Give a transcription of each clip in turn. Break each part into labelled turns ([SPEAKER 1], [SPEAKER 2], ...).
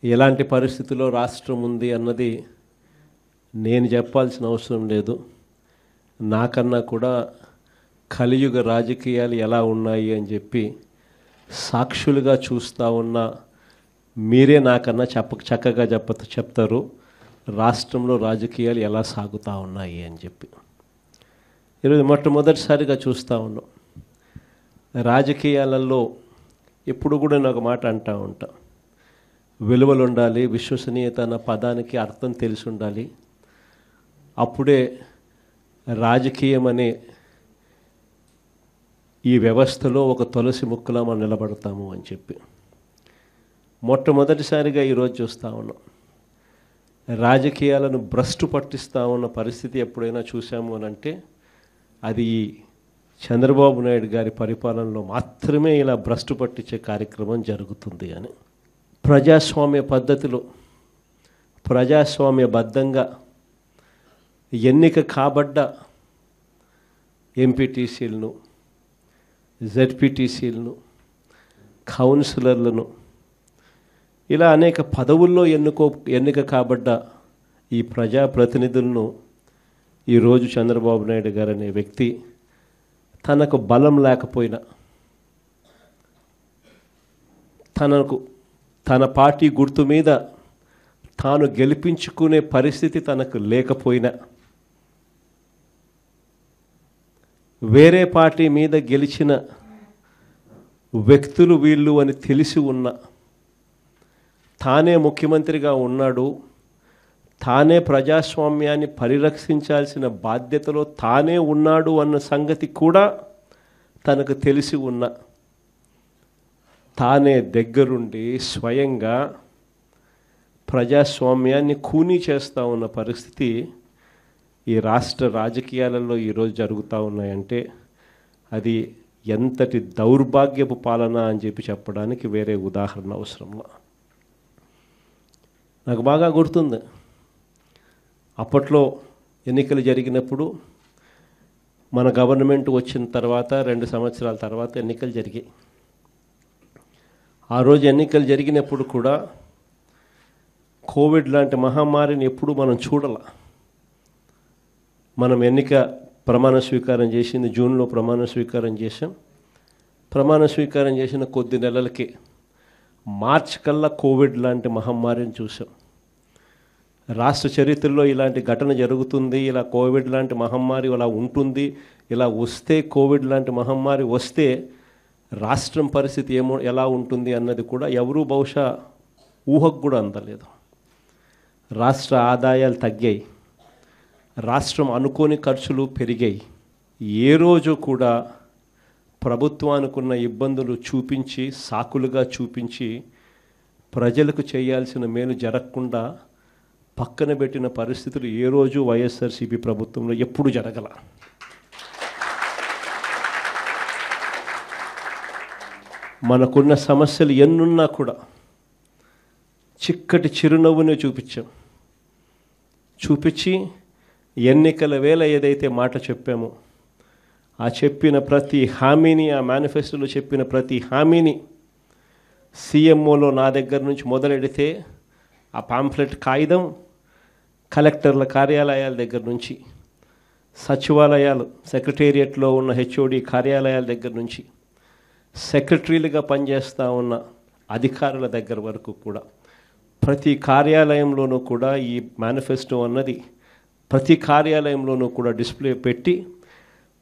[SPEAKER 1] ఎలాంటి పరిస్థితిలో రాష్ట్రం ఉంది అన్నది నేను చెప్పాల్సిన అవసరం లేదు. నాకన్నా కూడా కలియుగ రాజకీయాలు ఎలా ఉన్నాయి అని చెప్పి సాక్షులుగా చూస్తూ ఉన్న మీరే నాకన్నా చక్కగా చెప్తారు రాష్ట్రంలో రాజకీయాలు ఎలా సాగుతూ ఉన్నాయి అని చెప్పి. ఈరోజు మొట్టమొదటిసారిగా చూస్తూ ఉన్నాం. రాజకీయాలలో ఎప్పుడు కూడా నేను ఒక మాట అంటూ ఉంటా, విలువలు ఉండాలి, విశ్వసనీయత అన్న పదానికి అర్థం తెలిసి ఉండాలి. అప్పుడే రాజకీయం అనే ఈ వ్యవస్థలో ఒక తులసి ముక్కలా మనం నిలబడతాము అని చెప్పి మొట్టమొదటిసారిగా ఈరోజు చూస్తూ ఉన్నాం. రాజకీయాలను భ్రష్టు పట్టిస్తూ ఉన్న పరిస్థితి ఎప్పుడైనా చూసాము అని అంటే అది చంద్రబాబు నాయుడు గారి పరిపాలనలో మాత్రమే ఇలా భ్రష్టు పట్టించే కార్యక్రమం జరుగుతుంది అని. ప్రజాస్వామ్య పద్ధతిలో ప్రజాస్వామ్యబద్ధంగా ఎన్నిక కాబడ్డ ఎంపీటీసీలను, జెడ్పీటీసీలను, కౌన్సిలర్లను, ఇలా అనేక పదవుల్లో ఎన్నిక కాబడ్డ ఈ ప్రజాప్రతినిధులను ఈరోజు చంద్రబాబు నాయుడు గారు అనే వ్యక్తి తనకు బలం లేకపోయినా, తన పార్టీ గుర్తు మీద తాను గెలిపించుకునే పరిస్థితి తనకు లేకపోయినా, వేరే పార్టీ మీద గెలిచిన వ్యక్తులు వీళ్ళు అని తెలిసి ఉన్న, తానే ముఖ్యమంత్రిగా ఉన్నాడు, తానే ప్రజాస్వామ్యాన్ని పరిరక్షించాల్సిన బాధ్యతలో తానే ఉన్నాడు అన్న సంగతి కూడా తనకు తెలిసి ఉన్న, తానే దగ్గరుండి స్వయంగా ప్రజాస్వామ్యాన్ని ఖూనీ చేస్తూ ఉన్న పరిస్థితి ఈ రాష్ట్ర రాజకీయాలలో ఈరోజు జరుగుతూ ఉన్నాయంటే అది ఎంతటి దౌర్భాగ్యపు పాలన అని చెప్పి చెప్పడానికి వేరే ఉదాహరణ అవసరంలా. నాకు బాగా గుర్తుంది, అప్పట్లో ఎన్నికలు జరిగినప్పుడు మన గవర్నమెంట్ వచ్చిన తర్వాత 2 సంవత్సరాల తర్వాత ఎన్నికలు జరిగాయి. ఆ రోజు ఎన్నికలు జరిగినప్పుడు కూడా కోవిడ్ లాంటి మహమ్మారిని ఎప్పుడు మనం చూడాల. మనం ఎన్నిక ప్రమాణ స్వీకారం చేసింది జూన్లో ప్రమాణ స్వీకారం చేసాం. ప్రమాణ స్వీకారం చేసిన కొద్ది నెలలకి మార్చి కల్లా కోవిడ్ లాంటి మహమ్మారిని చూసాం. రాష్ట్ర చరిత్రలో ఇలాంటి ఘటన జరుగుతుంది, ఇలా కోవిడ్ లాంటి మహమ్మారి ఇలా ఉంటుంది, ఇలా వస్తే కోవిడ్ లాంటి మహమ్మారి వస్తే రాష్ట్రం పరిస్థితి ఎలా ఉంటుంది అన్నది కూడా ఎవరూ బహుశా ఊహకు కూడా అందలేదు. రాష్ట్ర ఆదాయాలు తగ్గాయి, రాష్ట్రం అనుకోని ఖర్చులు పెరిగాయి. ఏ రోజు కూడా ప్రభుత్వానికున్న ఇబ్బందులు చూపించి, సాకులుగా చూపించి ప్రజలకు చేయాల్సిన మేలు జరగకుండా పక్కన పెట్టిన పరిస్థితులు ఏ రోజు వైఎస్ఆర్సీపీ ప్రభుత్వంలో ఎప్పుడు జరగల. మనకున్న సమస్యలు ఎన్నున్నా కూడా చిక్కటి చిరునవ్వునే చూపించి ఎన్నికల వేళ ఏదైతే మాట చెప్పామో ఆ చెప్పిన ప్రతి హామీని, ఆ మేనిఫెస్టోలో చెప్పిన ప్రతి హామీని సీఎంఓలో నా దగ్గర నుంచి మొదలెడితే ఆ పాంఫ్లెట్ కాగితం కలెక్టర్ల కార్యాలయాల దగ్గర నుంచి, సచివాలయాలు సెక్రటేరియట్లో ఉన్న హెచ్ఓడి కార్యాలయాల దగ్గర నుంచి, సెక్రటరీలుగా పనిచేస్తూ ఉన్న అధికారుల దగ్గర వరకు కూడా ప్రతి కార్యాలయంలోనూ కూడా ఈ మేనిఫెస్టో అన్నది ప్రతి కార్యాలయంలోనూ కూడా డిస్ప్లే పెట్టి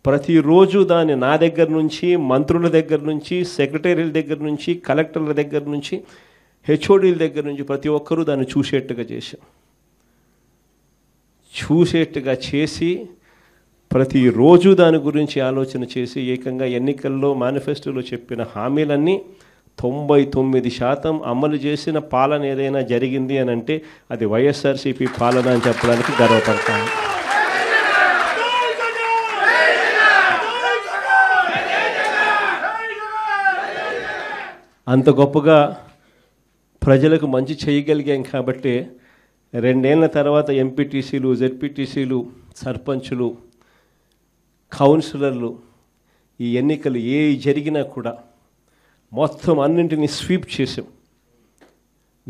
[SPEAKER 1] ప్రతిరోజు దాన్ని నా దగ్గర నుంచి, మంత్రుల దగ్గర నుంచి, సెక్రటరీల దగ్గర నుంచి, కలెక్టర్ల దగ్గర నుంచి, హెచ్ఓడీల దగ్గర నుంచి ప్రతి ఒక్కరూ దాన్ని చూసేట్టుగా చేసి ప్రతిరోజు దాని గురించి ఆలోచన చేసి ఏకంగా ఎన్నికల్లో మేనిఫెస్టోలో చెప్పిన హామీలన్నీ 99% అమలు చేసిన పాలన ఏదైనా జరిగింది అని అంటే అది వైఎస్ఆర్సీపీ పాలన అని చెప్పడానికి గర్వపడతాను. అంత గొప్పగా ప్రజలకు మంచి చేయగలిగాం కాబట్టి 2 ఏళ్ల తర్వాత ఎంపీటీసీలు, జెడ్పీటీసీలు, సర్పంచులు, కౌన్సిలర్లు ఈ ఎన్నికలు ఏ జరిగినా కూడా మొత్తం అన్నింటినీ స్వీప్ చేసాం.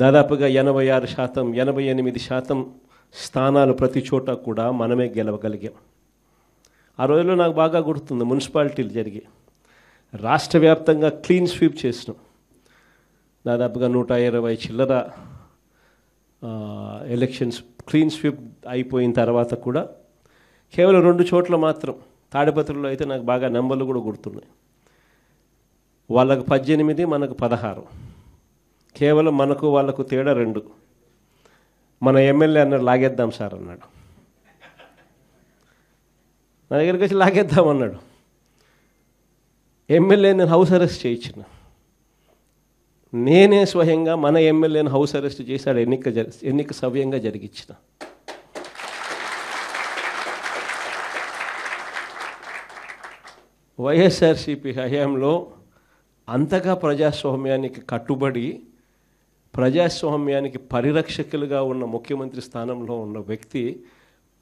[SPEAKER 1] దాదాపుగా 86%, 88% స్థానాలు ప్రతి చోట కూడా మనమే గెలవగలిగాం. ఆ రోజుల్లో నాకు బాగా గుర్తుంది, మున్సిపాలిటీలు జరిగి రాష్ట్ర వ్యాప్తంగా క్లీన్ స్వీప్ చేసినాం. దాదాపుగా 120 చిల్లర ఎలక్షన్స్ క్లీన్ స్వీప్ అయిపోయిన తర్వాత కూడా కేవలం 2 చోట్ల మాత్రం, తాడిపత్రిలో అయితే నాకు బాగా నెంబర్లు కూడా గుర్తున్నాయి, వాళ్ళకు 18, మనకు 16, కేవలం మనకు వాళ్ళకు తేడా 2. మన ఎమ్మెల్యే అన్నాడు లాగేద్దాం సార్ అన్నాడు, నా దగ్గరికి వచ్చి లాగేద్దాం అన్నాడు. ఎమ్మెల్యే నేను హౌస్ అరెస్ట్ చేయించిన, నేనే స్వయంగా మన ఎమ్మెల్యేని హౌస్ అరెస్ట్ చేశాడు, ఎన్నిక సవ్యంగా జరిగించిన. వైఎస్ఆర్సీపీ హయాంలో అంతగా ప్రజాస్వామ్యానికి కట్టుబడి ప్రజాస్వామ్యానికి పరిరక్షకులుగా ఉన్న ముఖ్యమంత్రి స్థానంలో ఉన్న వ్యక్తి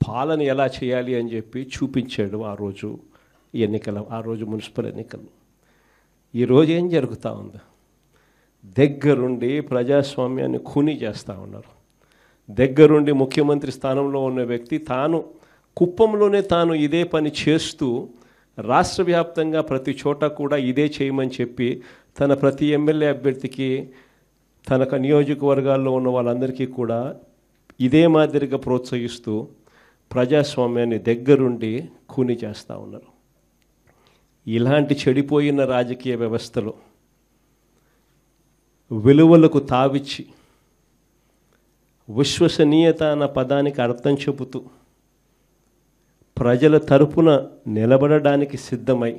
[SPEAKER 1] పాలన ఎలా చేయాలి అని చెప్పి చూపించాడు ఆ రోజు ఆ రోజు మున్సిపల్ ఎన్నికలు. ఈరోజు ఏం జరుగుతూ ఉంది? దగ్గరుండి ప్రజాస్వామ్యాన్ని ఖూనీ చేస్తూ ఉన్నారు. దగ్గరుండి ముఖ్యమంత్రి స్థానంలో ఉన్న వ్యక్తి తాను కుప్పంలోనే తాను ఇదే పని చేస్తూ రాష్ట్ర వ్యాప్తంగా ప్రతి చోట కూడా ఇదే చేయమని చెప్పి తన ప్రతి ఎమ్మెల్యే అభ్యర్థికి తన నియోజకవర్గాల్లో ఉన్న వాళ్ళందరికీ కూడా ఇదే మాదిరిగా ప్రోత్సహిస్తూ ప్రజాస్వామ్యాన్ని దగ్గరుండి ఖూనీ చేస్తూ ఉన్నారు. ఇలాంటి చెడిపోయిన రాజకీయ వ్యవస్థలో విలువలకు తావిచ్చి విశ్వసనీయత అన్న పదానికి అర్థం చెబుతూ ప్రజల తరపున నిలబడడానికి సిద్ధమై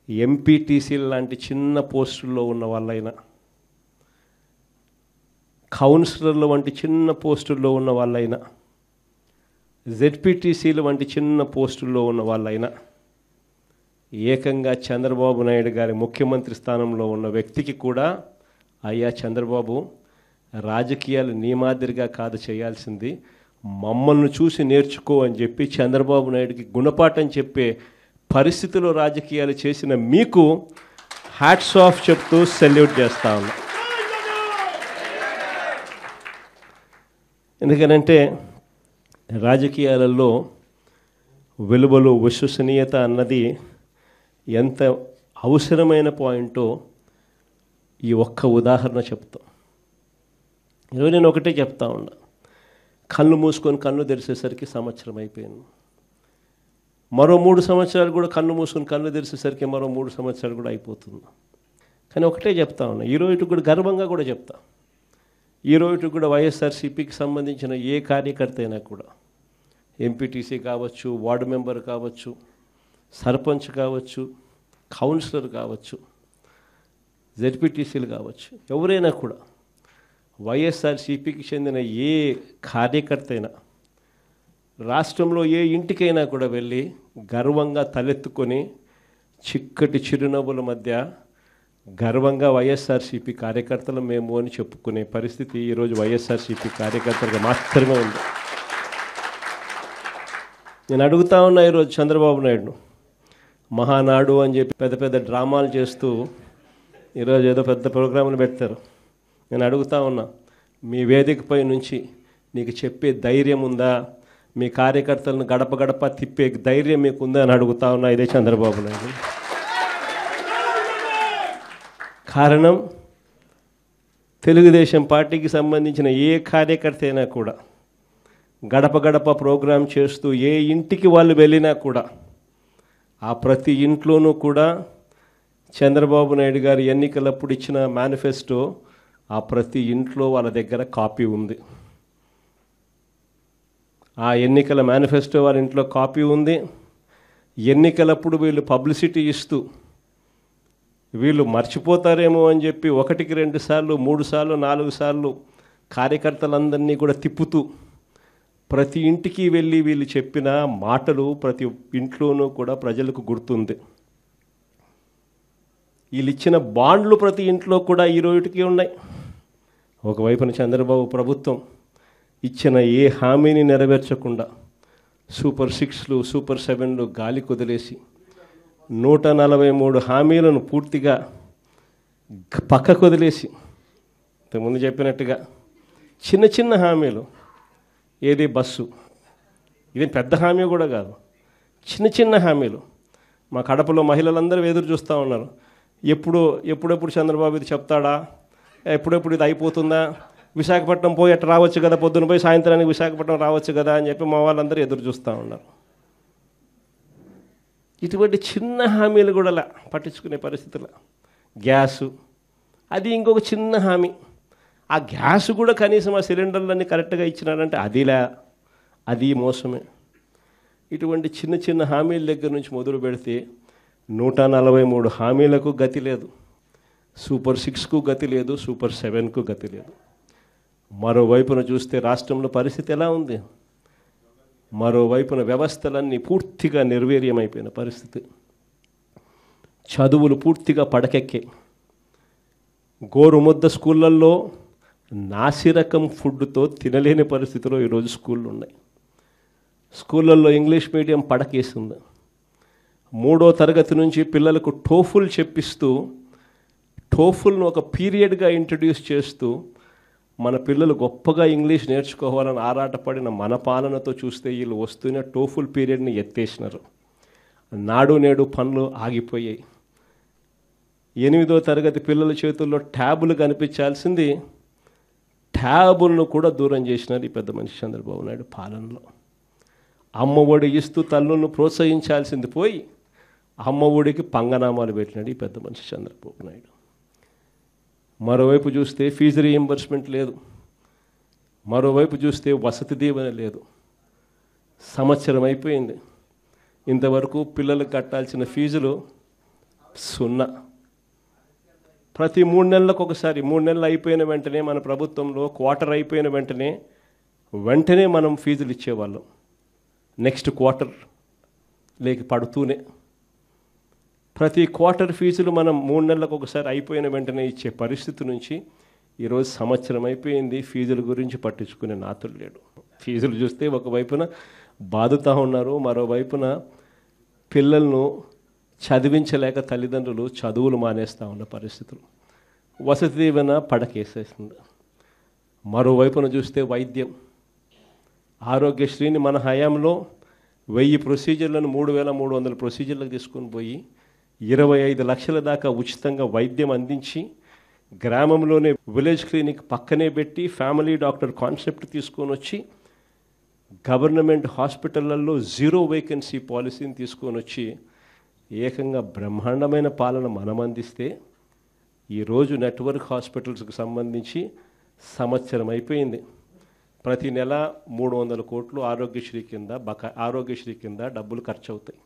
[SPEAKER 1] ఎంపీటీసీలు లాంటి చిన్న పోస్టుల్లో ఉన్న వాళ్ళైనా, కౌన్సిలర్ల వంటి చిన్న పోస్టుల్లో ఉన్న వాళ్ళైనా, జెడ్పీటీసీలు వంటి చిన్న పోస్టుల్లో ఉన్న వాళ్ళైనా ఏకంగా చంద్రబాబు నాయుడు గారి ముఖ్యమంత్రి స్థానంలో ఉన్న వ్యక్తికి కూడా, అయ్యా చంద్రబాబు, రాజకీయాలు నీ మాదిరిగా కాదు చేయాల్సింది, మమ్మల్ని చూసి నేర్చుకో అని చెప్పి చంద్రబాబు నాయుడికి గుణపాఠం చెప్పే పరిస్థితిలో రాజకీయాలు చేసిన మీకు హ్యాట్స్ ఆఫ్ చెప్తూ సెల్యూట్ చేస్తా ఉన్నా. ఎందుకనంటే రాజకీయాలలో విలువలు, విశ్వసనీయత అన్నది ఎంత అవసరమైన పాయింటో ఈ ఒక్క ఉదాహరణ చెప్తాం. ఈరోజు నేను ఒకటే చెప్తా ఉన్నా, కళ్ళు మూసుకొని కళ్ళు తెరిచేసరికి సంవత్సరం అయిపోయింది. మరో 3 సంవత్సరాలు కూడా కళ్ళు మూసుకొని కళ్ళు తెరిచేసరికి మరో 3 సంవత్సరాలు కూడా అయిపోతుంది. కానీ ఒకటే చెప్తా ఉన్నా, ఈరోజు కూడా గర్వంగా కూడా చెప్తా, ఈరోజు కూడా వైఎస్ఆర్సీపీకి సంబంధించిన ఏ కార్యకర్త అయినా కూడా, ఎంపీటీసీ కావచ్చు, వార్డు మెంబర్ కావచ్చు, సర్పంచ్ కావచ్చు, కౌన్సిలర్ కావచ్చు, జెడ్పీటీసీలు కావచ్చు, ఎవరైనా కూడా వైఎస్ఆర్సీపీకి చెందిన ఏ కార్యకర్త అయినా రాష్ట్రంలో ఏ ఇంటికైనా కూడా వెళ్ళి గర్వంగా తలెత్తుకొని చిక్కటి చిరునవ్వుల మధ్య గర్వంగా వైఎస్ఆర్సీపీ కార్యకర్తలు మేము అని చెప్పుకునే పరిస్థితి ఈరోజు వైఎస్ఆర్సీపీ కార్యకర్తలకు మాత్రమే ఉంది. నేను అడుగుతా ఉన్నా ఈరోజు చంద్రబాబు నాయుడును, మహానాడు అని చెప్పి పెద్ద పెద్ద డ్రామాలు చేస్తూ ఈరోజు ఏదో పెద్ద ప్రోగ్రాములు పెడతారు. నేను అడుగుతా ఉన్నా, మీ వేదికపై నుంచి నీకు చెప్పే ధైర్యం ఉందా? మీ కార్యకర్తలను గడప గడప తిప్పే ధైర్యం మీకు ఉందా అని అడుగుతా ఉన్నా ఇదే చంద్రబాబు నాయుడు. కారణం, తెలుగుదేశం పార్టీకి సంబంధించిన ఏ కార్యకర్త అయినా కూడా గడప గడప ప్రోగ్రాం చేస్తూ ఏ ఇంటికి వాళ్ళు వెళ్ళినా కూడా ఆ ప్రతి ఇంట్లోనూ కూడా చంద్రబాబు నాయుడు గారు ఎన్నికలప్పుడు ఇచ్చిన మేనిఫెస్టో ఆ ప్రతి ఇంట్లో వాళ్ళ దగ్గర కాపీ ఉంది. ఆ ఎన్నికల మేనిఫెస్టో వాళ్ళ ఇంట్లో కాపీ ఉంది. ఎన్నికలప్పుడు వీళ్ళు పబ్లిసిటీ ఇస్తూ వీళ్ళు మర్చిపోతారేమో అని చెప్పి 1కి 2 సార్లు 3 సార్లు 4 సార్లు కార్యకర్తలందరినీ కూడా తిప్పుతూ ప్రతి ఇంటికి వెళ్ళి వీళ్ళు చెప్పిన మాటలు ప్రతి ఇంట్లోనూ కూడా ప్రజలకు గుర్తుంది. వీళ్ళు ఇచ్చిన బాండ్లు ప్రతి ఇంట్లో కూడా ఈ రోజుకి ఉన్నాయి. ఒకవైపున చంద్రబాబు ప్రభుత్వం ఇచ్చిన ఏ హామీని నెరవేర్చకుండా సూపర్ 6లు, సూపర్ 7లు గాలి కుదిలేసి 143 హామీలను పూర్తిగా పక్కకు వదిలేసి ఇంతకుముందు చెప్పినట్టుగా చిన్న చిన్న హామీలు, ఏది బస్సు, ఇది పెద్ద హామీ కూడా కాదు, చిన్న చిన్న హామీలు. మా కడపలో మహిళలందరూ ఎదురు చూస్తూ ఉన్నారు, ఎప్పుడెప్పుడు చంద్రబాబు ఇది చెప్తాడా, ఎప్పుడెప్పుడు ఇది అయిపోతుందా, విశాఖపట్నం పోయి అట్లా రావచ్చు కదా, పొద్దున పోయి సాయంత్రానికి విశాఖపట్నం రావచ్చు కదా అని చెప్పి మా వాళ్ళందరూ ఎదురు చూస్తూ ఉన్నారు. ఇటువంటి చిన్న హామీలు కూడా పట్టించుకునే పరిస్థితులు. గ్యాసు, అది ఇంకొక చిన్న హామీ. ఆ గ్యాస్ కూడా కనీసం ఆ సిలిండర్లన్నీ కరెక్ట్గా ఇచ్చినారంటే అది మోసమే. ఇటువంటి చిన్న చిన్న హామీల దగ్గర నుంచి మొదలు పెడితే 143 హామీలకు గతి లేదు, సూపర్ 6కు గతి లేదు, సూపర్ 7కు గతి లేదు. మరోవైపున చూస్తే రాష్ట్రంలో పరిస్థితి ఎలా ఉంది? మరోవైపున వ్యవస్థలన్నీ పూర్తిగా నిర్వీర్యమైపోయిన పరిస్థితి. చదువులు పూర్తిగా పడకెక్కే, గోరుముద్ద స్కూళ్ళల్లో నాసిరకం ఫుడ్తో తినలేని పరిస్థితిలో ఈరోజు స్కూళ్ళు ఉన్నాయి. స్కూళ్ళల్లో ఇంగ్లీష్ మీడియం పడకేసింది. 3వ తరగతి నుంచి పిల్లలకు టోఫుల్ చెప్పిస్తూ, టోఫుల్ను ఒక పీరియడ్గా ఇంట్రడ్యూస్ చేస్తూ మన పిల్లలు గొప్పగా ఇంగ్లీష్ నేర్చుకోవాలని ఆరాటపడిన మన పాలనతో చూస్తే వీళ్ళు వస్తూనే టోఫుల్ పీరియడ్ని ఎత్తేసినారు. నాడు నేడు పనులు ఆగిపోయాయి. 8వ తరగతి పిల్లల చేతుల్లో ట్యాబులు కనిపించాల్సింది ట్యాబులను కూడా దూరం చేసినారు ఈ పెద్ద మనిషి చంద్రబాబు నాయుడు పాలనలో. అమ్మ ఒడి ఇస్తూ తల్లులను ప్రోత్సహించాల్సింది పోయి అమ్మ ఒడికి పంగనామాలు పెట్టినాడు ఈ పెద్ద మనిషి చంద్రబాబు నాయుడు. మరోవైపు చూస్తే ఫీజు రీయింబర్స్మెంట్ లేదు, మరోవైపు చూస్తే వసతి దీవెన లేదు. సంవత్సరం అయిపోయింది, ఇంతవరకు పిల్లలకు కట్టాల్సిన ఫీజులు 0. ప్రతి 3 నెలలకు ఒకసారి, 3 నెలలు అయిపోయిన వెంటనే మన ప్రభుత్వంలో క్వార్టర్ అయిపోయిన వెంటనే మనం ఫీజులు ఇచ్చేవాళ్ళం. నెక్స్ట్ క్వార్టర్ లేక పడుతూనే ప్రతి క్వార్టర్ ఫీజులు మనం 3 నెలలకు ఒకసారి అయిపోయిన వెంటనే ఇచ్చే పరిస్థితి నుంచి ఈరోజు సంవత్సరం అయిపోయింది, ఫీజుల గురించి పట్టించుకునే నాతులు లేడు. ఫీజులు చూస్తే ఒకవైపున బాదుతూ ఉన్నారు, మరోవైపున పిల్లలను చదివించలేక తల్లిదండ్రులు చదువులు మానేస్తూ ఉన్న పరిస్థితులు. వసతి దీవెన పడకేసేస్తుంది. మరోవైపున చూస్తే వైద్యం, ఆరోగ్యశ్రీని మన హయాంలో 1000 ప్రొసీజర్లను 3300 ప్రొసీజర్లకు తీసుకొని పోయి 25 లక్షల దాకా ఉచితంగా వైద్యం అందించి, గ్రామంలోనే విలేజ్ క్లినిక్ పక్కనే పెట్టి ఫ్యామిలీ డాక్టర్ కాన్సెప్ట్ తీసుకొని వచ్చి గవర్నమెంట్ హాస్పిటళ్లలో 0 వేకెన్సీ పాలసీని తీసుకొని వచ్చి ఏకంగా బ్రహ్మాండమైన పాలన మనం అందిస్తే, ఈరోజు నెట్వర్క్ హాస్పిటల్స్కి సంబంధించి సంవత్సరం అయిపోయింది, ప్రతి నెల 300 కోట్లు ఆరోగ్యశ్రీ కింద డబ్బులు ఖర్చు అవుతాయి.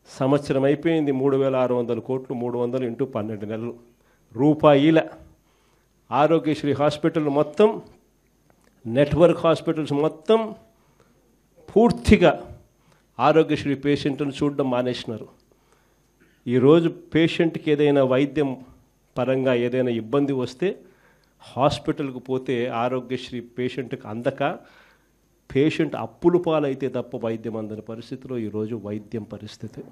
[SPEAKER 1] సంవత్సరం అయిపోయింది, 3600 కోట్లు, 300 ఇంటూ 12 నెలలు రూపాయిల ఆరోగ్యశ్రీ హాస్పిటల్ మొత్తం, నెట్వర్క్ హాస్పిటల్స్ మొత్తం పూర్తిగా ఆరోగ్యశ్రీ పేషెంట్ను చూడడం మానేసినారు. ఈరోజు పేషెంట్కి ఏదైనా వైద్యం పరంగా ఏదైనా ఇబ్బంది వస్తే హాస్పిటల్కి పోతే ఆరోగ్యశ్రీ పేషెంట్కి అందక పేషెంట్ అప్పులు పాలైతే తప్ప వైద్యం అందని పరిస్థితిలో ఈరోజు వైద్యం పరిస్థితి.